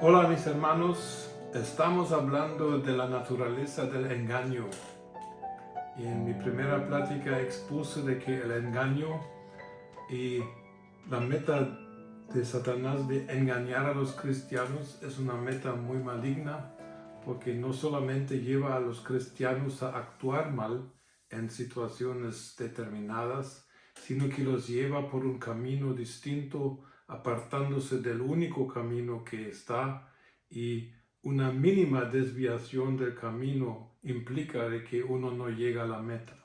Hola mis hermanos, estamos hablando de la naturaleza del engaño y en mi primera plática expuse de que el engaño y la meta de Satanás de engañar a los cristianos es una meta muy maligna porque no solamente lleva a los cristianos a actuar mal en situaciones determinadas, sino que los lleva por un camino distinto, apartándose del único camino que está, y una mínima desviación del camino implica de que uno no llega a la meta.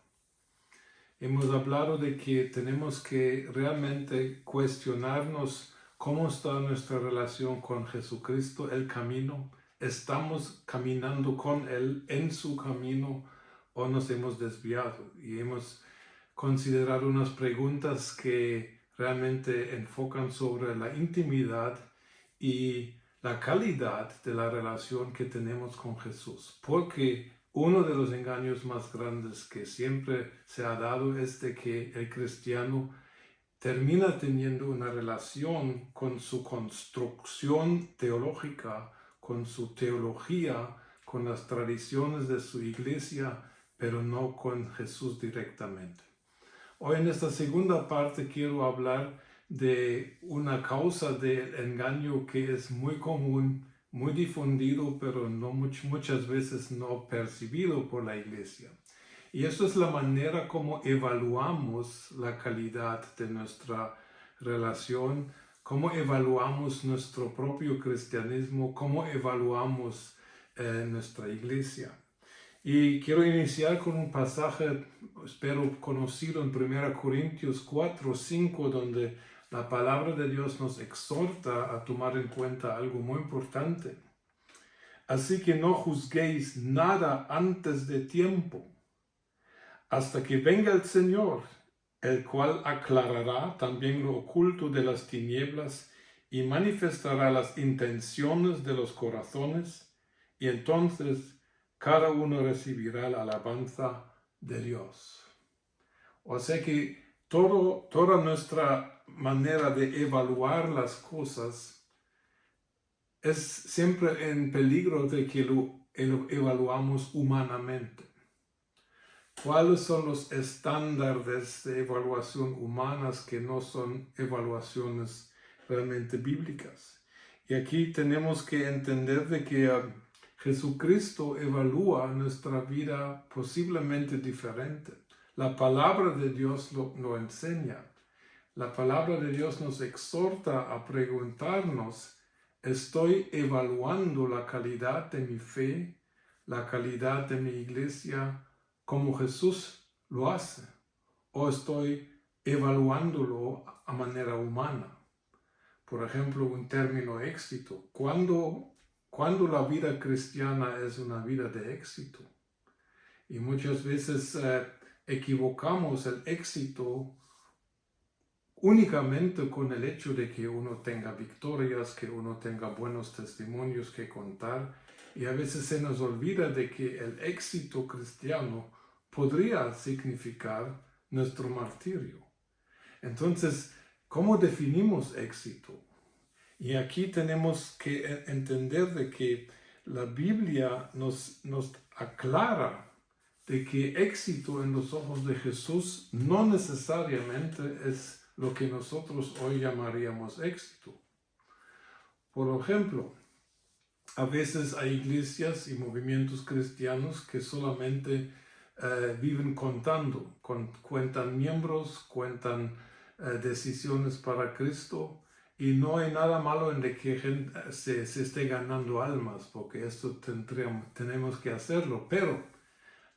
Hemos hablado de que tenemos que realmente cuestionarnos cómo está nuestra relación con Jesucristo, el camino. ¿Estamos caminando con Él en su camino o nos hemos desviado? Y hemos considerado unas preguntas que realmente enfocan sobre la intimidad y la calidad de la relación que tenemos con Jesús. Porque uno de los engaños más grandes que siempre se ha dado es de que el cristiano termina teniendo una relación con su construcción teológica, con su teología, con las tradiciones de su iglesia, pero no con Jesús directamente. Hoy en esta segunda parte quiero hablar de una causa del engaño que es muy común, muy difundido, pero muchas veces no percibido por la iglesia. Y eso es la manera como evaluamos la calidad de nuestra relación, cómo evaluamos nuestro propio cristianismo, cómo evaluamos nuestra iglesia. Y quiero iniciar con un pasaje, espero conocido, en 1 Corintios 4, 5, donde la palabra de Dios nos exhorta a tomar en cuenta algo muy importante. Así que no juzguéis nada antes de tiempo, hasta que venga el Señor, el cual aclarará también lo oculto de las tinieblas y manifestará las intenciones de los corazones, y entonces cada uno recibirá la alabanza de Dios. O sea que toda nuestra manera de evaluar las cosas es siempre en peligro de que lo evaluamos humanamente. ¿Cuáles son los estándares de evaluación humanas que no son evaluaciones realmente bíblicas? Y aquí tenemos que entender de que Jesucristo evalúa nuestra vida posiblemente diferente. La palabra de Dios lo enseña. La palabra de Dios nos exhorta a preguntarnos: ¿estoy evaluando la calidad de mi fe, la calidad de mi iglesia, como Jesús lo hace? ¿O estoy evaluándolo a manera humana? Por ejemplo, un término éxito. ¿Cuándo la vida cristiana es una vida de éxito? Y muchas veces equivocamos el éxito únicamente con el hecho de que uno tenga victorias, que uno tenga buenos testimonios que contar, y a veces se nos olvida de que el éxito cristiano podría significar nuestro martirio. Entonces, ¿cómo definimos éxito? Y aquí tenemos que entender de que la Biblia nos aclara de que éxito en los ojos de Jesús no necesariamente es lo que nosotros hoy llamaríamos éxito. Por ejemplo, a veces hay iglesias y movimientos cristianos que solamente viven contando, cuentan miembros, cuentan decisiones para Cristo, y no hay nada malo en de que se esté ganando almas, porque esto tenemos que hacerlo, pero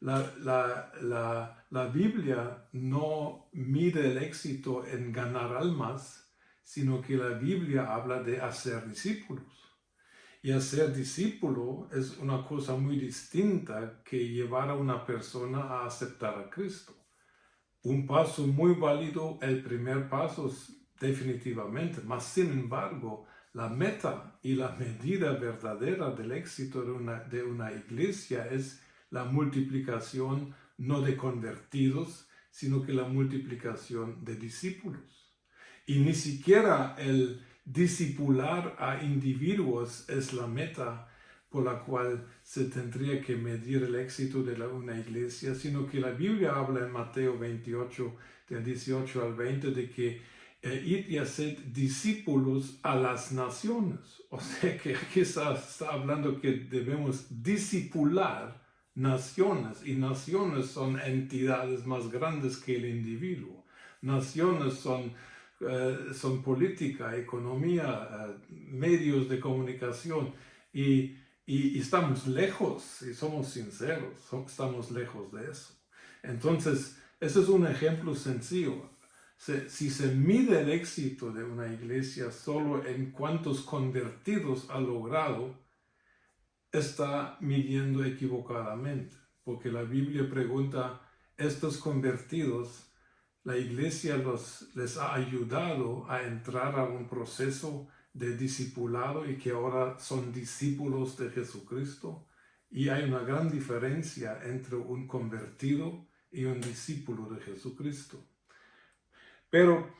la Biblia no mide el éxito en ganar almas, sino que la Biblia habla de hacer discípulos. Y hacer discípulo es una cosa muy distinta que llevar a una persona a aceptar a Cristo. Un paso muy válido, el primer paso definitivamente, mas sin embargo, la meta y la medida verdadera del éxito de una iglesia es la multiplicación no de convertidos, sino que la multiplicación de discípulos. Y ni siquiera el discipular a individuos es la meta por la cual se tendría que medir el éxito de una iglesia, sino que la Biblia habla en Mateo 28, del 18 al 20, de que id y haced discípulos a las naciones. O sea que aquí está hablando que debemos discipular naciones, y naciones son entidades más grandes que el individuo. Naciones son política, economía, medios de comunicación, y estamos lejos, si somos sinceros, estamos lejos de eso. Entonces, ese es un ejemplo sencillo. Si se mide el éxito de una iglesia solo en cuántos convertidos ha logrado, está midiendo equivocadamente, porque la Biblia pregunta, estos convertidos, la iglesia les ha ayudado a entrar a un proceso de discipulado y que ahora son discípulos de Jesucristo. Y hay una gran diferencia entre un convertido y un discípulo de Jesucristo. Pero,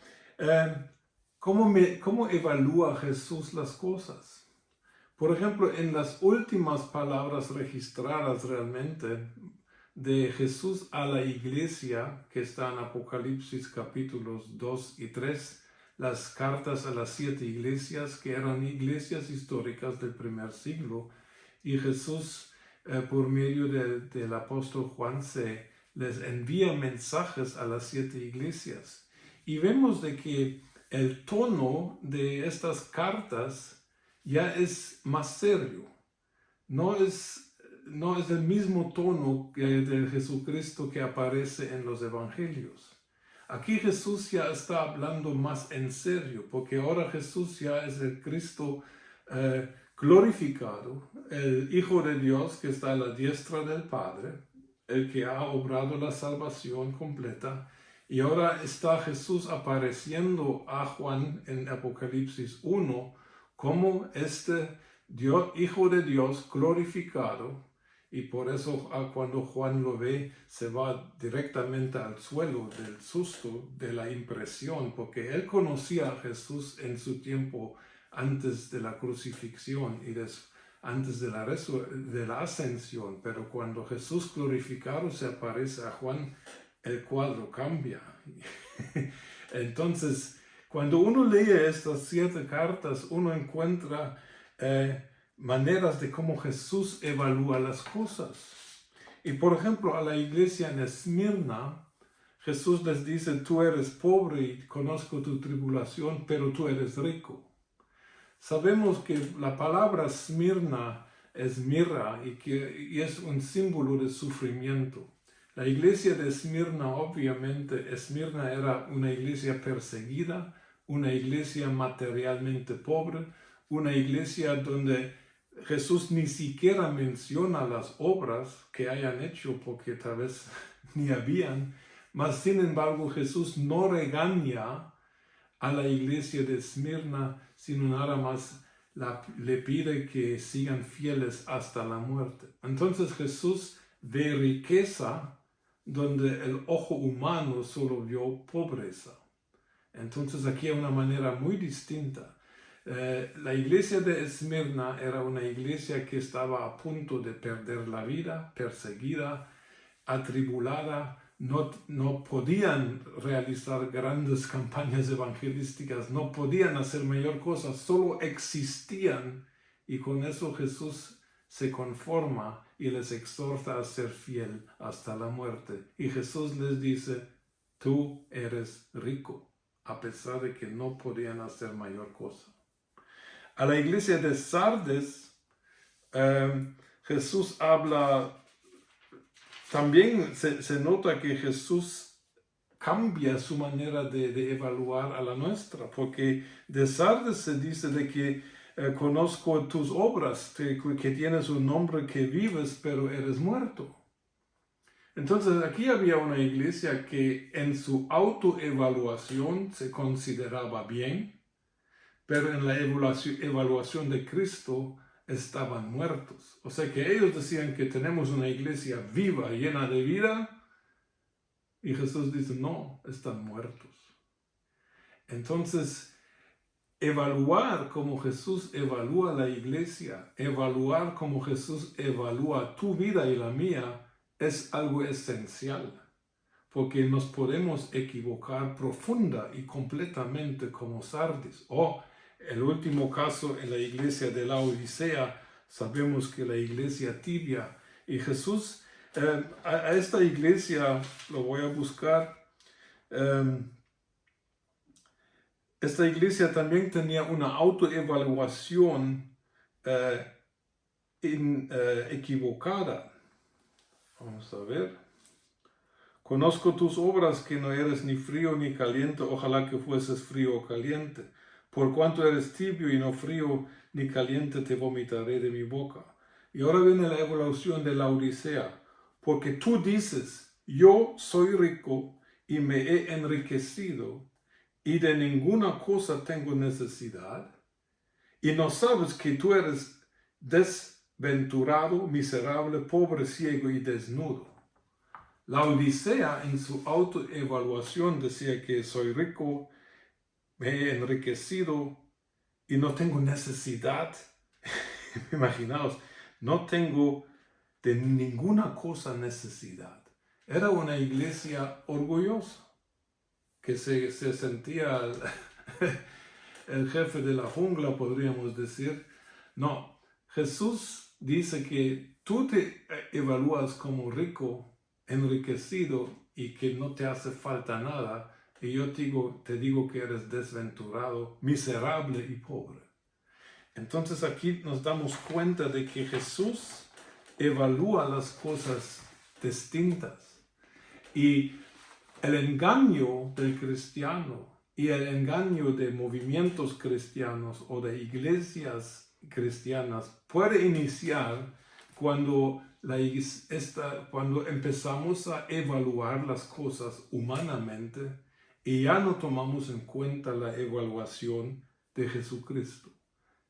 ¿cómo evalúa Jesús las cosas? Por ejemplo, en las últimas palabras registradas realmente de Jesús a la iglesia, que está en Apocalipsis capítulos 2 y 3, las cartas a las 7 iglesias, que eran iglesias históricas del primer siglo, y Jesús, por medio del apóstol Juan, les envía mensajes a las 7 iglesias. Y vemos de que el tono de estas cartas ya es más serio. No es el mismo tono de Jesucristo que aparece en los evangelios. Aquí Jesús ya está hablando más en serio, porque ahora Jesús ya es el Cristo glorificado, el Hijo de Dios que está a la diestra del Padre, el que ha obrado la salvación completa. Y ahora está Jesús apareciendo a Juan en Apocalipsis 1 como este Hijo de Dios glorificado, y por eso cuando Juan lo ve se va directamente al suelo del susto, de la impresión, porque él conocía a Jesús en su tiempo antes de la crucifixión y antes de la ascensión, pero cuando Jesús glorificado se aparece a Juan, el cuadro cambia. Entonces, cuando uno lee estas 7 cartas, uno encuentra maneras de cómo Jesús evalúa las cosas. Y por ejemplo, a la iglesia en Esmirna, Jesús les dice, tú eres pobre y conozco tu tribulación, pero tú eres rico. Sabemos que la palabra Esmirna es mirra y es un símbolo de sufrimiento. La iglesia de Esmirna, obviamente, Esmirna era una iglesia perseguida, una iglesia materialmente pobre, una iglesia donde Jesús ni siquiera menciona las obras que hayan hecho, porque tal vez ni habían, mas sin embargo Jesús no regaña a la iglesia de Esmirna, sino nada más le pide que sigan fieles hasta la muerte. Entonces Jesús ve riqueza donde el ojo humano solo vio pobreza. Entonces aquí hay una manera muy distinta. La iglesia de Esmirna era una iglesia que estaba a punto de perder la vida, perseguida, atribulada, no podían realizar grandes campañas evangelísticas, no podían hacer mayor cosa, solo existían, y con eso Jesús se conforma y les exhorta a ser fiel hasta la muerte. Y Jesús les dice, tú eres rico, a pesar de que no podían hacer mayor cosa. A la iglesia de Sardes, Jesús habla, también se nota que Jesús cambia su manera de evaluar a la nuestra, porque de Sardes se dice de que conozco tus obras, que tienes un nombre, que vives, pero eres muerto. Entonces aquí había una iglesia que en su autoevaluación se consideraba bien, pero en la evaluación de Cristo estaban muertos. O sea que ellos decían que tenemos una iglesia viva, llena de vida, y Jesús dice, no, están muertos. Entonces, evaluar como Jesús evalúa la iglesia, evaluar como Jesús evalúa tu vida y la mía, es algo esencial, porque nos podemos equivocar profunda y completamente como Sardis. O el último caso en la iglesia de la Odisea, sabemos que la iglesia tibia, y Jesús a esta iglesia, lo voy a buscar, esta iglesia también tenía una autoevaluación equivocada. Vamos a ver. Conozco tus obras, que no eres ni frío ni caliente, ojalá que fueses frío o caliente. Por cuanto eres tibio y no frío ni caliente, te vomitaré de mi boca. Y ahora viene la evaluación de la Odisea. Porque tú dices, yo soy rico y me he enriquecido, y de ninguna cosa tengo necesidad, y no sabes que tú eres desventurado, miserable, pobre, ciego y desnudo. La Odisea en su autoevaluación decía que soy rico, me he enriquecido y no tengo necesidad. Imaginaos, no tengo de ninguna cosa necesidad. Era una iglesia orgullosa, que se sentía el jefe de la jungla, podríamos decir. No, Jesús dice que tú te evalúas como rico, enriquecido y que no te hace falta nada, y yo te digo que eres desventurado, miserable y pobre. Entonces aquí nos damos cuenta de que Jesús evalúa las cosas distintas, y el engaño del cristiano y el engaño de movimientos cristianos o de iglesias cristianas puede iniciar cuando empezamos a evaluar las cosas humanamente y ya no tomamos en cuenta la evaluación de Jesucristo.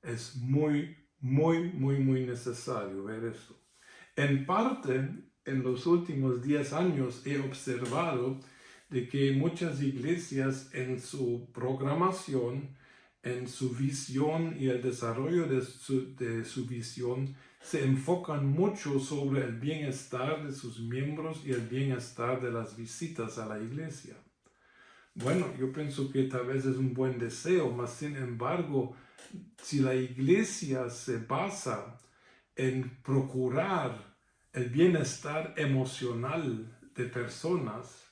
Es muy necesario ver esto. En parte, en los últimos 10 años he observado de que muchas iglesias en su programación, en su visión y el desarrollo de su visión, se enfocan mucho sobre el bienestar de sus miembros y el bienestar de las visitas a la iglesia. Bueno, yo pienso que tal vez es un buen deseo, mas sin embargo, si la iglesia se basa en procurar el bienestar emocional de personas,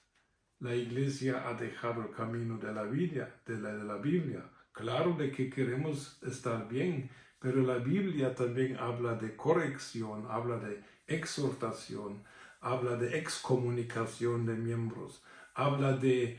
la iglesia ha dejado el camino de la Biblia, Claro de que queremos estar bien, pero la Biblia también habla de corrección, habla de exhortación, habla de excomunicación de miembros, habla de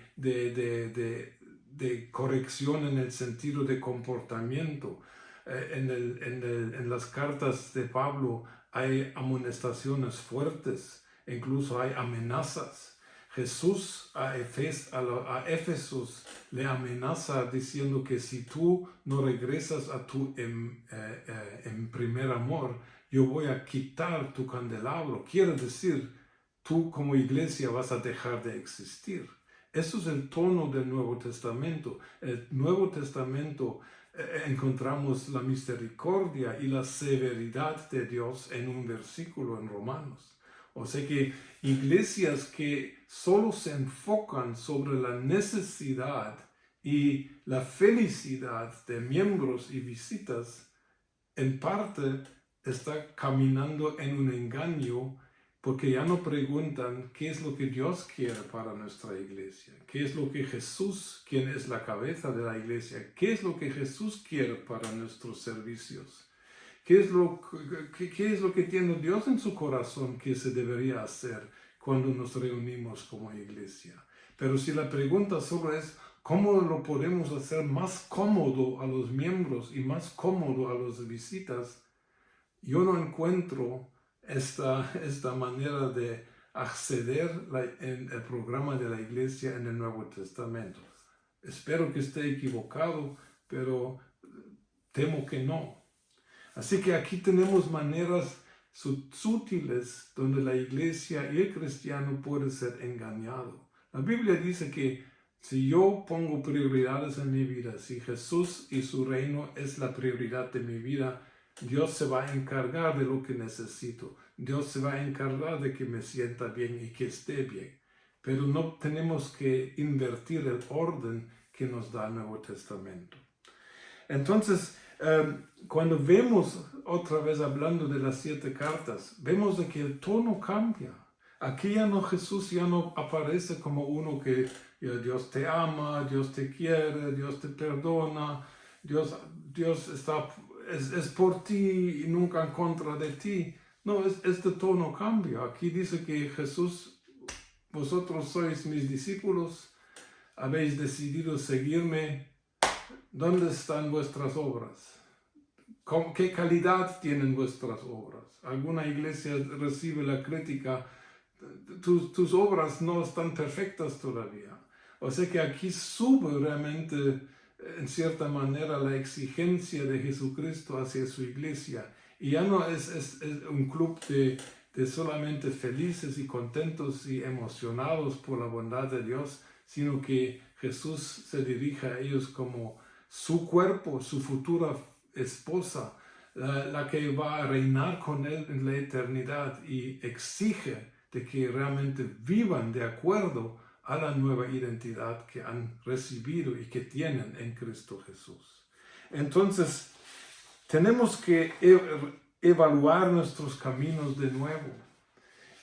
corrección en el sentido de comportamiento. En las cartas de Pablo hay amonestaciones fuertes, incluso hay amenazas. Jesús a Éfesos le amenaza diciendo que si tú no regresas a tu en primer amor, yo voy a quitar tu candelabro. Quiere decir, tú como iglesia vas a dejar de existir. Eso es el tono del Nuevo Testamento. El Nuevo Testamento encontramos la misericordia y la severidad de Dios en un versículo en Romanos. O sea que iglesias que solo se enfocan sobre la necesidad y la felicidad de miembros y visitas, en parte está caminando en un engaño, porque ya no preguntan qué es lo que Dios quiere para nuestra iglesia, qué es lo que Jesús, quien es la cabeza de la iglesia, qué es lo que Jesús quiere para nuestros servicios. ¿Qué es lo que tiene Dios en su corazón que se debería hacer cuando nos reunimos como iglesia? Pero si la pregunta solo es cómo lo podemos hacer más cómodo a los miembros y más cómodo a las visitas, yo no encuentro esta manera de acceder en el programa de la iglesia en el Nuevo Testamento. Espero que esté equivocado, pero temo que no. Así que aquí tenemos maneras sutiles donde la iglesia y el cristiano puede ser engañado. La Biblia dice que Si yo pongo prioridades en mi vida, si Jesús y su reino es la prioridad de mi vida, Dios se va a encargar de lo que necesito. Dios se va a encargar de que me sienta bien y que esté bien. Pero no tenemos que invertir el orden que nos da el Nuevo Testamento. Entonces, cuando vemos otra vez hablando de las 7 cartas, vemos de que el tono cambia. Aquí Jesús ya no aparece como uno que Dios te ama, Dios te quiere, Dios te perdona, Dios es por ti y nunca en contra de ti. No, este tono cambia. Aquí dice que Jesús, vosotros sois mis discípulos, habéis decidido seguirme. ¿Dónde están vuestras obras? ¿Con qué calidad tienen vuestras obras? Alguna iglesia recibe la crítica, tus obras no están perfectas todavía. O sea que aquí sube realmente, en cierta manera, la exigencia de Jesucristo hacia su iglesia. Y ya no es un club de solamente felices y contentos y emocionados por la bondad de Dios, sino que Jesús se dirige a ellos como su cuerpo, su futura esposa, la que va a reinar con él en la eternidad, y exige de que realmente vivan de acuerdo a la nueva identidad que han recibido y que tienen en Cristo Jesús. Entonces, tenemos que evaluar nuestros caminos de nuevo.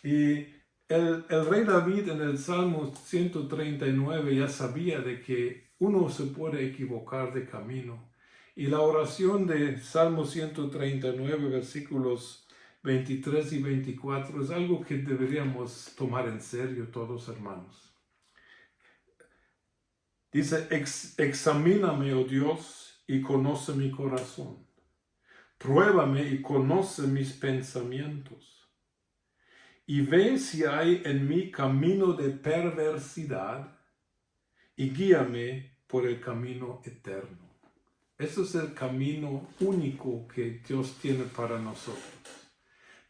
Y el rey David en el Salmo 139 ya sabía de que uno se puede equivocar de camino. Y la oración de Salmo 139, versículos 23 y 24, es algo que deberíamos tomar en serio todos, hermanos. Dice, examíname, oh Dios, y conoce mi corazón. Pruébame y conoce mis pensamientos. Y ve si hay en mí camino de perversidad, y guíame por el camino eterno. Ese es el camino único que Dios tiene para nosotros.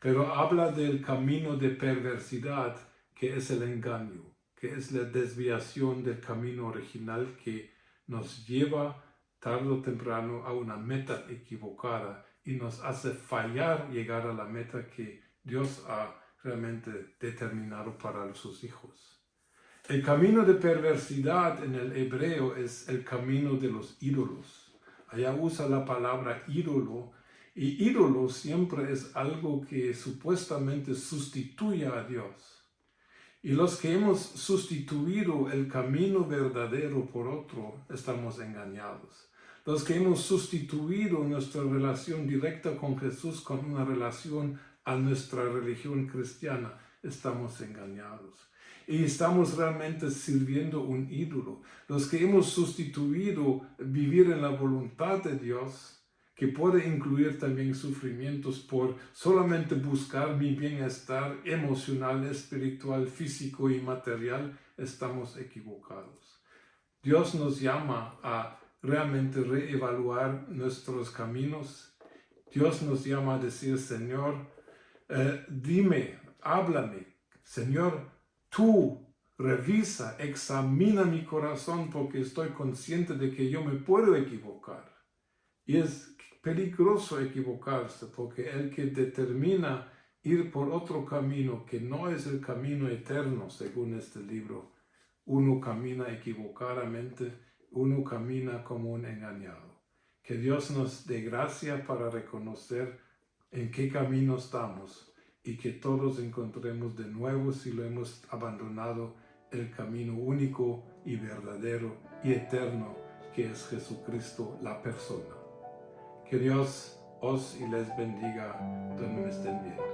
Pero habla del camino de perversidad, que es el engaño, que es la desviación del camino original que nos lleva tarde o temprano a una meta equivocada y nos hace fallar llegar a la meta que Dios ha realmente determinado para sus hijos. El camino de perversidad en el hebreo es el camino de los ídolos. Allá usa la palabra ídolo, y ídolo siempre es algo que supuestamente sustituye a Dios. Y los que hemos sustituido el camino verdadero por otro, estamos engañados. Los que hemos sustituido nuestra relación directa con Jesús con una relación a nuestra religión cristiana, estamos engañados. Y estamos realmente sirviendo un ídolo. Los que hemos sustituido vivir en la voluntad de Dios, que puede incluir también sufrimientos por solamente buscar mi bienestar emocional, espiritual, físico y material, estamos equivocados. Dios nos llama a realmente reevaluar nuestros caminos. Dios nos llama a decir, Señor, dime, háblame, Señor, tú revisa, examina mi corazón, porque estoy consciente de que yo me puedo equivocar. Y es peligroso equivocarse, porque el que determina ir por otro camino que no es el camino eterno, según este libro, uno camina equivocadamente, uno camina como un engañado. Que Dios nos dé gracia para reconocer en qué camino estamos, y que todos encontremos de nuevo, si lo hemos abandonado, el camino único y verdadero y eterno, que es Jesucristo, la persona. Que Dios os y les bendiga donde me estén viendo.